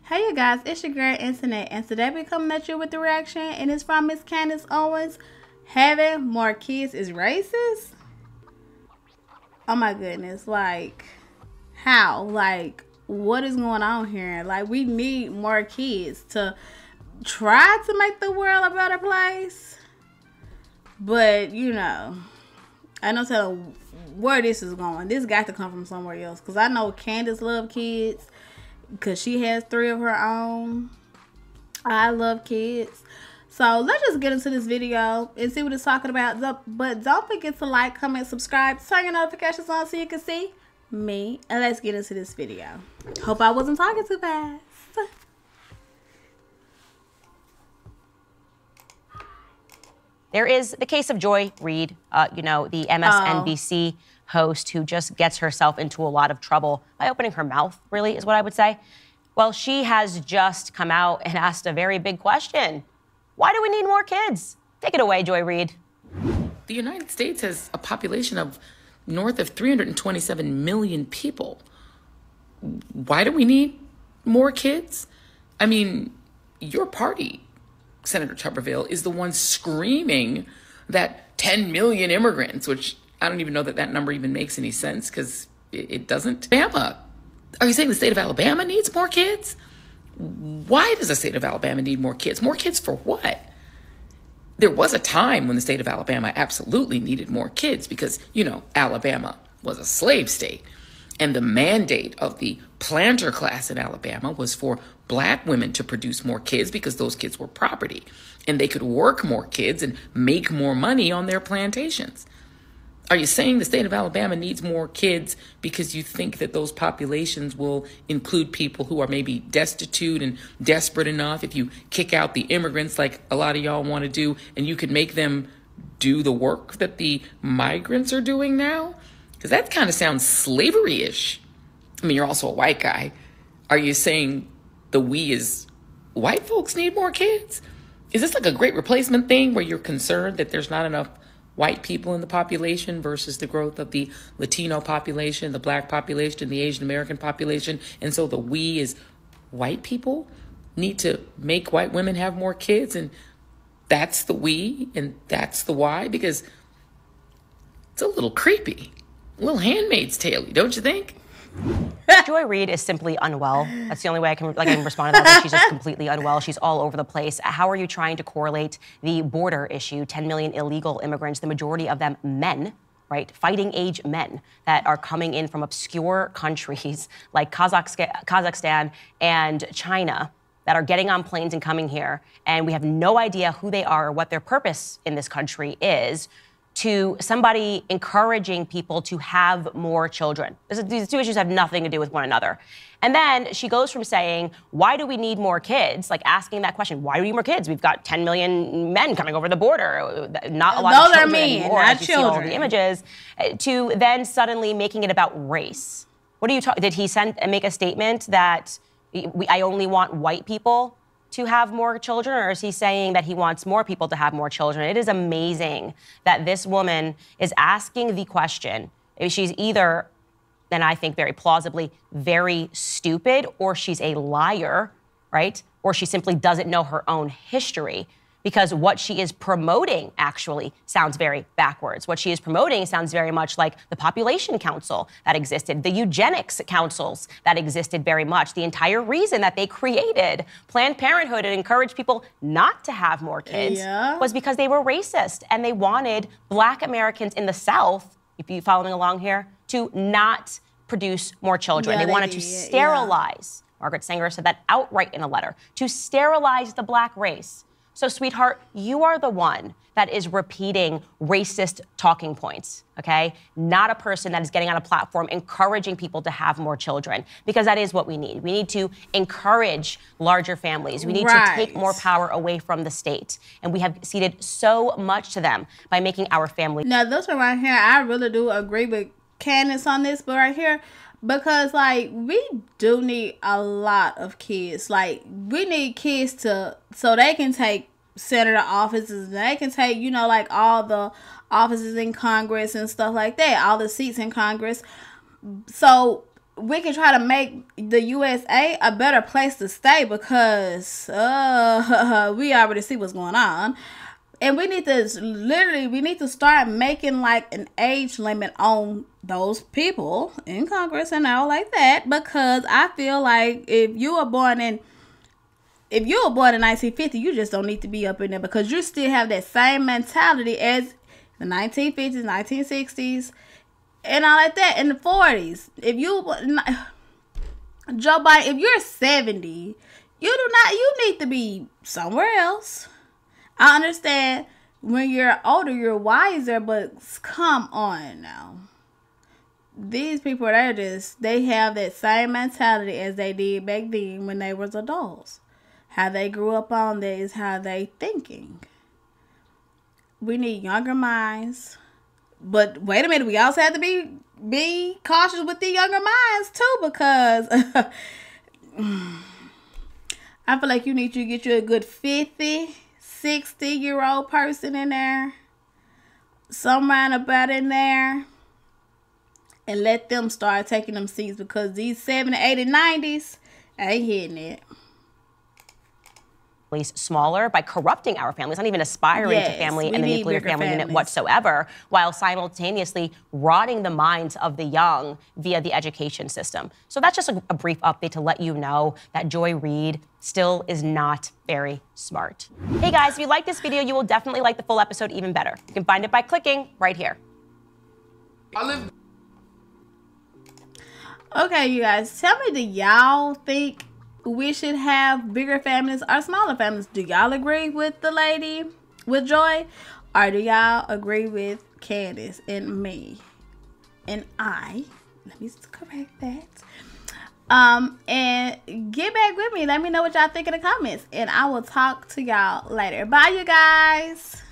Hey you guys, it's your girl Internet, and today we coming at you with the reaction, and it's from Miss Candace Owens. Having more kids is racist? Oh my goodness, like, how? Like, what is going on here? Like, we need more kids to try to make the world a better place. But, you know, I don't tell where this is going. This got to come from somewhere else. Because I know Candace loves kids. Because she has 3 of her own. I love kids. So let's just get into this video and see what it's talking about. But don't forget to like, comment, subscribe, turn your notifications on so you can see me. And let's get into this video. Hope I wasn't talking too fast. There is the case of Joy Reid, the MSNBC host who just gets herself into a lot of trouble by opening her mouth, really, is what I would say. Well, she has just come out and asked a very big question. Why do we need more kids? Take it away, Joy Reid. The United States has a population of north of 327 million people. Why do we need more kids? I mean, your party, Senator Tuberville, is the one screaming that 10 million immigrants, which I don't even know that that number even makes any sense because it doesn't. Alabama, are you saying the state of Alabama needs more kids? Why does the state of Alabama need more kids? More kids for what? There was a time when the state of Alabama absolutely needed more kids because, Alabama was a slave state. And the mandate of the planter class in Alabama was for black women to produce more kids because those kids were property. And they could work more kids and make more money on their plantations. Are you saying the state of Alabama needs more kids because you think that those populations will include people who are maybe destitute and desperate enough if you kick out the immigrants like a lot of y'all want to do and you could make them do the work that the migrants are doing now? Because that kind of sounds slavery-ish. I mean, you're also a white guy. Are you saying the we is white folks need more kids? Is this like a great replacement thing where you're concerned that there's not enough white people in the population versus the growth of the Latino population, the black population, the Asian American population? And so the we is white people need to make white women have more kids, and that's the we and that's the why? Because it's a little creepy. A little Handmaid's Tale-y, don't you think? Joy Reid is simply unwell. That's the only way I can respond to that. But she's just completely unwell. She's all over the place. How are you trying to correlate the border issue, 10 million illegal immigrants, the majority of them men, right, fighting age men that are coming in from obscure countries like Kazakhstan and China, that are getting on planes and coming here, and we have no idea who they are or what their purpose in this country is, to somebody encouraging people to have more children. These two issues have nothing to do with one another. And then she goes from saying, why do we need more kids? Like asking that question, why do we need more kids? We've got 10 million men coming over the border. Not a lot of children anymore, as you see all the images. To then suddenly making it about race. What are you talking? Did he make a statement that I only want white people to have more children, or is he saying that he wants more people to have more children? It is amazing that this woman is asking the question. She's either, and I think very plausibly, very stupid, or she's a liar, right? Or she simply doesn't know her own history, because what she is promoting actually sounds very backwards. What she is promoting sounds very much like the Population Council that existed, the eugenics councils that existed very much. The entire reason that they created Planned Parenthood and encouraged people not to have more kids was because they were racist and they wanted Black Americans in the South, if you're following along here, to not produce more children. They wanted to sterilize. Margaret Sanger said that outright in a letter, to sterilize the Black race. So, sweetheart, you are the one that is repeating racist talking points, okay? Not a person that is getting on a platform encouraging people to have more children, because that is what we need. We need to encourage larger families. We need to take more power away from the state. And we have ceded so much to them by making our family. Now, this one right here, I really do agree with Candace on this, but right here, because, like, we do need a lot of kids. Like, we need kids so they can take senator offices. They can take, like, all the offices in Congress and stuff like that. All the seats in Congress. So, we can try to make the USA a better place to stay, because we already see what's going on. And we need to start making like an age limit on those people in Congress and all like that, because I feel like if you were born in 1950, you just don't need to be up in there, because you still have that same mentality as the 1950s, 1960s, and all like that, in the 40s. If you, Joe Biden, if you're 70, you need to be somewhere else. I understand when you're older, you're wiser, but come on now. These people, they have that same mentality as they did back then when they was adults. How they grew up on that is how they thinking. We need younger minds. But wait a minute, we also have to be cautious with the younger minds too, because I feel like you need to get you a good 50, 60-year-old person in there, somewhere about in there, and let them start taking them seats, because these 70, 80, 90s ain't hitting it. Smaller by corrupting our families, not even aspiring to family and the nuclear family unit whatsoever, while simultaneously rotting the minds of the young via the education system. So that's just a brief update to let you know that Joy Reid still is not very smart. Hey guys, if you like this video, you will definitely like the full episode even better. You can find it by clicking right here. Okay, you guys, tell me, do y'all think we should have bigger families or smaller families? Do y'all agree with the lady, with Joy? Or do y'all agree with Candace and me? And let me correct that. And get back with me. Let me know what y'all think in the comments. And I will talk to y'all later. Bye, you guys.